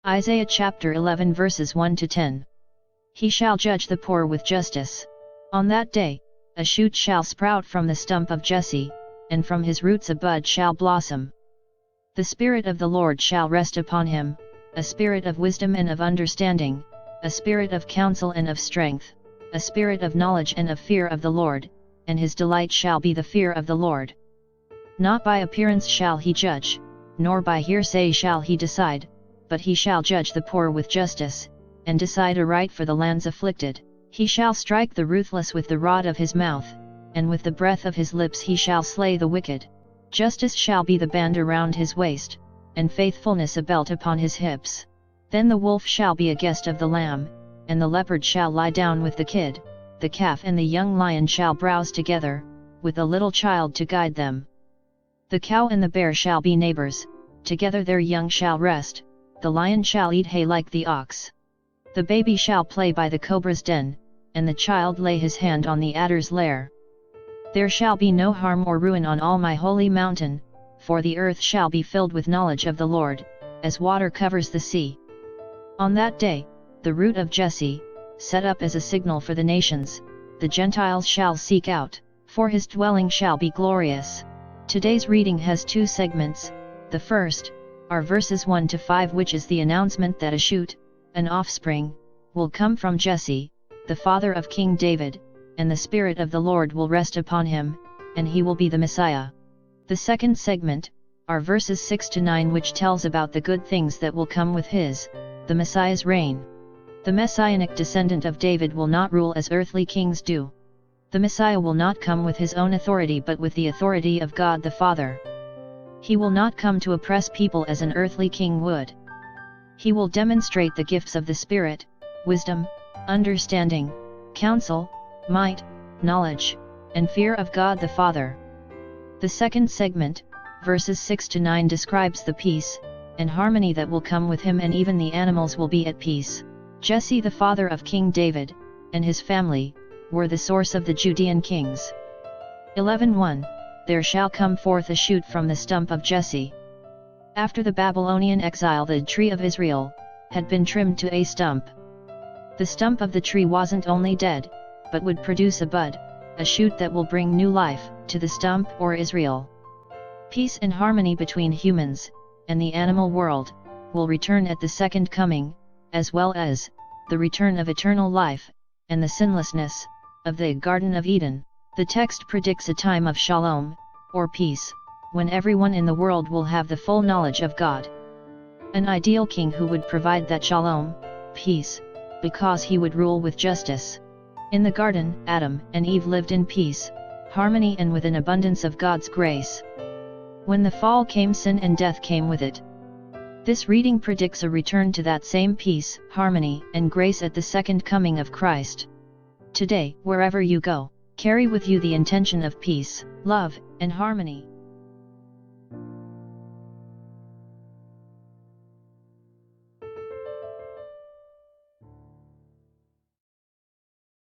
Isaiah chapter 11 verses 1 to 10. He shall judge the poor with justice. On that day, a shoot shall sprout from the stump of Jesse, and from his roots a bud shall blossom. The Spirit of the Lord shall rest upon him, a spirit of wisdom and of understanding, a spirit of counsel and of strength, a spirit of knowledge and of fear of the Lord, and his delight shall be the fear of the Lord. Not by appearance shall he judge, nor by hearsay shall he decide, but he shall judge the poor with justice, and decide aright for the land's afflicted. He shall strike the ruthless with the rod of his mouth, and with the breath of his lips he shall slay the wicked. Justice shall be the band around his waist, and faithfulness a belt upon his hips. Then the wolf shall be a guest of the lamb, and the leopard shall lie down with the kid, the calf and the young lion shall browse together, with a little child to guide them. The cow and the bear shall be neighbors, together their young shall rest, the lion shall eat hay like the ox. The baby shall play by the cobra's den, and the child lay his hand on the adder's lair. There shall be no harm or ruin on all my holy mountain, for the earth shall be filled with knowledge of the Lord, as water covers the sea. On that day, the root of Jesse, set up as a signal for the nations, the Gentiles shall seek out, for his dwelling shall be glorious. Today's reading has two segments. The first are verses 1 to 5, which is the announcement that a shoot, an offspring, will come from Jesse, the father of King David, and the Spirit of the Lord will rest upon him, and he will be the Messiah. The second segment are verses 6 to 9, which tells about the good things that will come with the Messiah's reign. The messianic descendant of David will not rule as earthly kings do. The Messiah will not come with his own authority but with the authority of God the Father. He will not come to oppress people as an earthly king would. He will demonstrate the gifts of the Spirit, wisdom, understanding, counsel, might, knowledge, and fear of God the Father. The second segment, verses 6 to 9, describes the peace and harmony that will come with him, and even the animals will be at peace. Jesse, the father of King David, and his family, were the source of the Judean kings. 11:1 There shall come forth a shoot from the stump of Jesse. After the Babylonian exile, the tree of Israel had been trimmed to a stump. The stump of the tree wasn't only dead, but would produce a bud, a shoot that will bring new life to the stump or Israel. Peace and harmony between humans and the animal world will return at the second coming, as well as the return of eternal life and the sinlessness of the Garden of Eden. The text predicts a time of shalom, or peace, when everyone in the world will have the full knowledge of God. An ideal king who would provide that shalom, peace, because he would rule with justice. In the garden, Adam and Eve lived in peace, harmony, and with an abundance of God's grace. When the fall came, sin and death came with it. This reading predicts a return to that same peace, harmony, and grace at the second coming of Christ. Today, wherever you go, carry with you the intention of peace, love, and harmony.